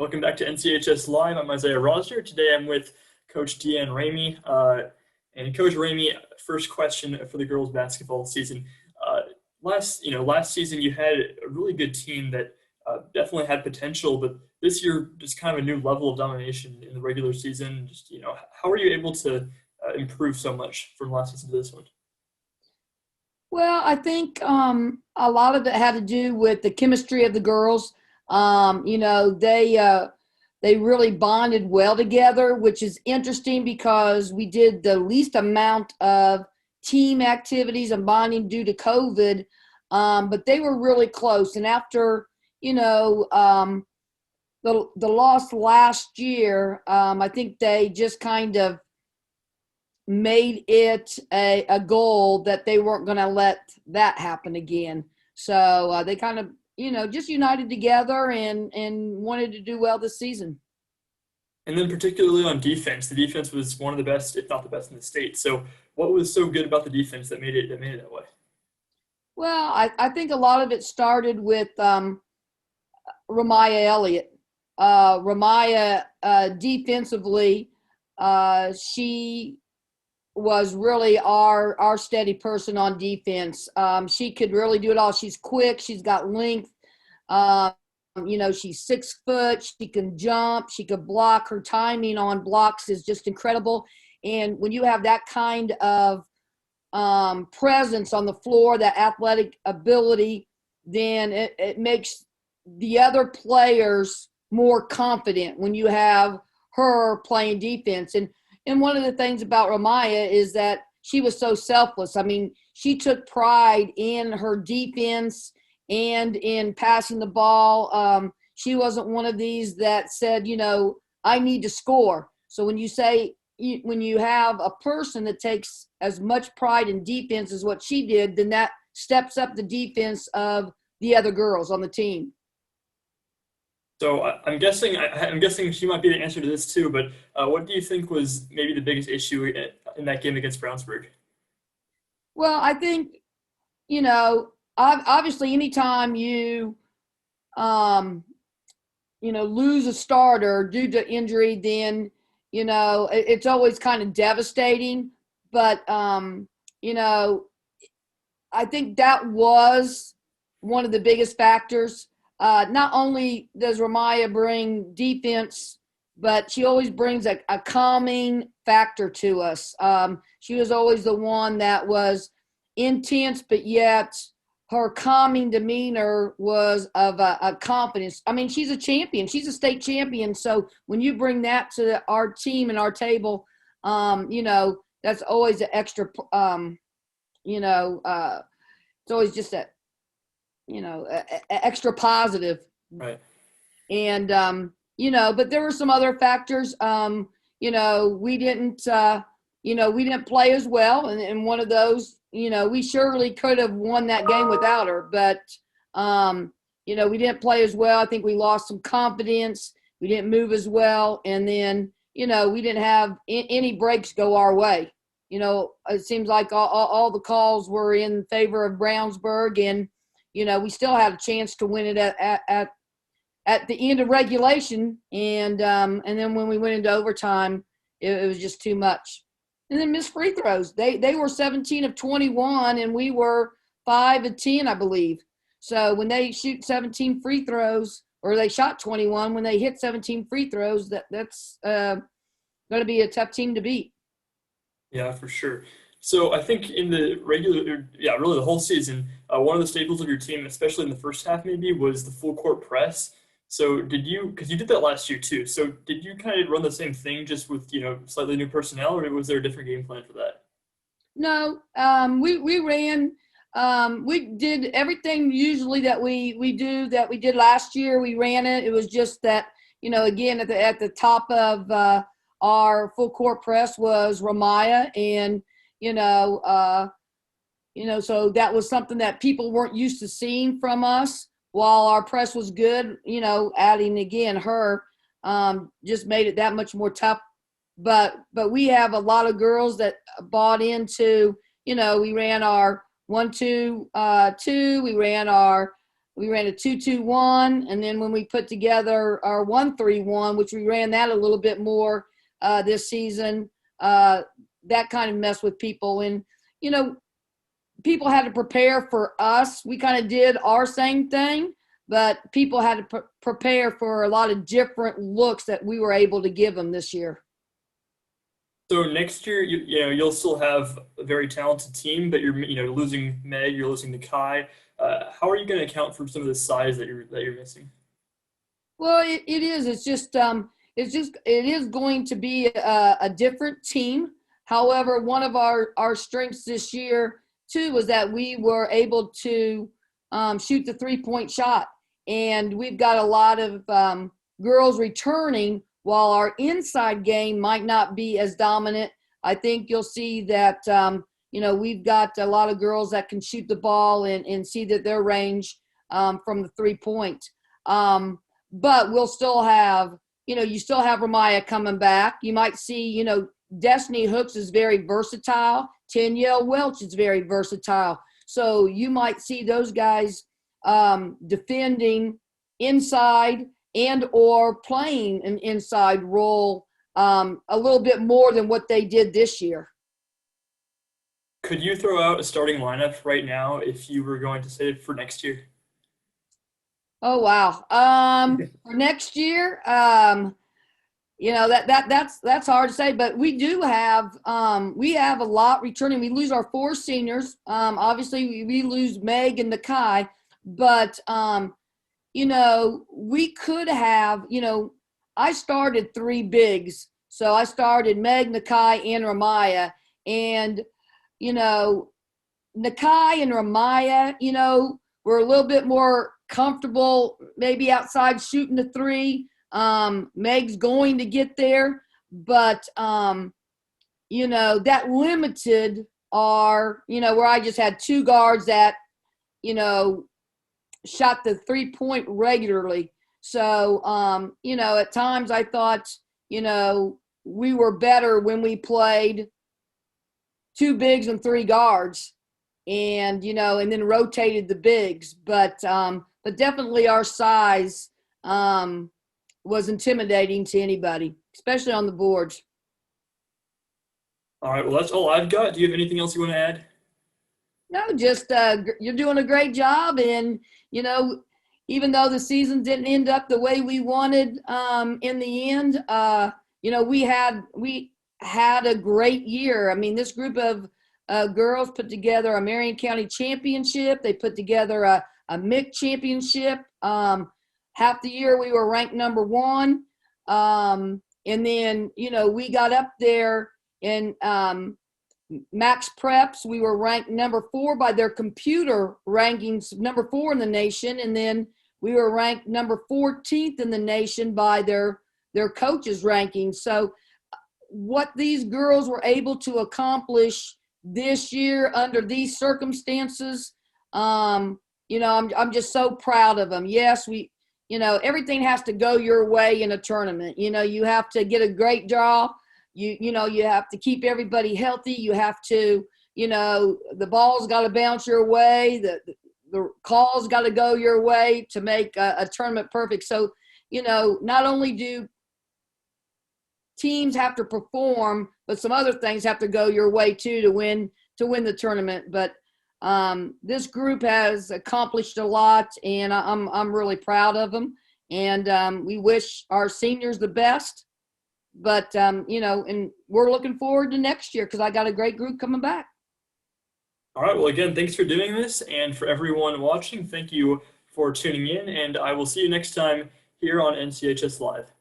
Welcome back to NCHS Live. I'm Isaiah Rosner. Today I'm with Coach Deann Ramey. And Coach Ramey, first question for the girls basketball season. Last season you had a really good team that definitely had potential, but this year just kind of a new level of domination in the regular season. How are you able to improve so much from last season to this one? Well, I think a lot of it had to do with the chemistry of the girls. They really bonded well together, which is interesting because we did the least amount of team activities and bonding due to COVID, but they were really close. And after you know the loss last year, I think they just kind of made it a goal that they weren't going to let that happen again. So they kind of, just united together and wanted to do well this season. And then particularly on defense, the defense was one of the best, if not the best in the state. So what was so good about the defense that made it that way? Well, I think a lot of it started with Ramaya Elliott. Ramaya defensively, she was really our steady person on defense. She could really do it all. She's quick. She's got length. Um, she's 6 foot. She can jump. She could block. Her timing on blocks is just incredible. And when you have that kind of presence on the floor, that athletic ability, then it makes the other players more confident when you have her playing defense. And one of the things about Ramaya is that she was so selfless. I mean, she took pride in her defense and in passing the ball. She wasn't one of these that said, I need to score. So when you have a person that takes as much pride in defense as what she did, then that steps up the defense of the other girls on the team. So I'm guessing she might be the answer to this too. But what do you think was maybe the biggest issue in that game against Brownsburg? Well, I think, obviously anytime um, lose a starter due to injury, then, it's always kind of devastating. But, I think that was one of the biggest factors. Not only does Ramaya bring defense, but she always brings a calming factor to us. She was always the one that was intense, but yet her calming demeanor was of a confidence. I mean, she's a champion. She's a state champion. So when you bring that to our team and our table, that's always an extra, it's always just that extra positive. Right. And but there were some other factors. We didn't play as well, and one of those, we surely could have won that game without her, but we didn't play as well. I think we lost some confidence. We didn't move as well, and then we didn't have any breaks go our way. It seems like all the calls were in favor of Brownsburg, and we still had a chance to win it at the end of regulation, and then when we went into overtime, it was just too much. And then missed free throws. They were 17 of 21, and we were 5 of 10, I believe. So when they shoot 17 free throws, or they shot 21, when they hit 17 free throws, that's going to be a tough team to beat. Yeah, for sure. So I think in the really the whole season, one of the staples of your team, especially in the first half, maybe was the full court press. So because you did that last year too. So did you kind of run the same thing just with slightly new personnel, or was there a different game plan for that? No, we ran. We did everything usually that we did last year. We ran it. It was just that again at the top of our full court press was Ramaya, and so that was something that people weren't used to seeing from us. While our press was good, adding again her just made it that much more tough. But we have a lot of girls that bought into, we ran our 1-2-2. We ran our We ran a 2-2-1, and then when we put together our 1-3-1, which we ran that a little bit more this season, that kind of messed with people. And, people had to prepare for us. We kind of did our same thing, but people had to prepare for a lot of different looks that we were able to give them this year. So next year, you'll still have a very talented team, but you're losing Meg, you're losing Nakai. How are you going to account for some of the size that you're missing? Well, it is. It is going to be a different team. However, one of our strengths this year too was that we were able to shoot the 3-point shot, and we've got a lot of girls returning. While our inside game might not be as dominant, I think you'll see that, we've got a lot of girls that can shoot the ball and see that their range from the 3-point. But we'll still have, you still have Ramaya coming back. You might see, Destiny Hooks is very versatile. Tanyelle Welch is very versatile. So you might see those guys defending inside and or playing an inside role a little bit more than what they did this year. Could you throw out a starting lineup right now if you were going to say it for next year? Oh wow! For next year, that's hard to say, but we do have we have a lot returning. We lose our 4 seniors. Obviously, we lose Meg and Nakai, but we could have, I started 3 bigs. So I started Meg, Nakai, and Ramaya. And, Nakai and Ramaya, were a little bit more comfortable maybe outside shooting the 3. Meg's going to get there. But, that limited our, where I just had 2 guards that, shot the 3-point regularly. So, at times I thought, we were better when we played 2 bigs and 3 guards and, and then rotated the bigs. But definitely our size was intimidating to anybody, especially on the boards. All right, well, that's all I've got. Do you have anything else you want to add? No, just you're doing a great job, and even though the season didn't end up the way we wanted in the end, we had a great year. I mean, this group of girls put together a Marion County championship. They put together a MIC championship. Half the year we were ranked number 1, and then we got up there in Max Preps. We were ranked number 4 by their computer rankings, number 4 in the nation, and then we were ranked number 14th in the nation by their coaches rankings. So what these girls were able to accomplish this year under these circumstances, I'm just so proud of them. Yes, everything has to go your way in a tournament. You have to get a great draw. You have to keep everybody healthy. You have to, the ball's got to bounce your way. The call's got to go your way to make a tournament perfect. So, not only do teams have to perform, but some other things have to go your way too to win the tournament. But this group has accomplished a lot, and I'm really proud of them. And we wish our seniors the best. But, and we're looking forward to next year because I got a great group coming back. All right. Well, again, thanks for doing this. And for everyone watching, thank you for tuning in. And I will see you next time here on NCHS Live.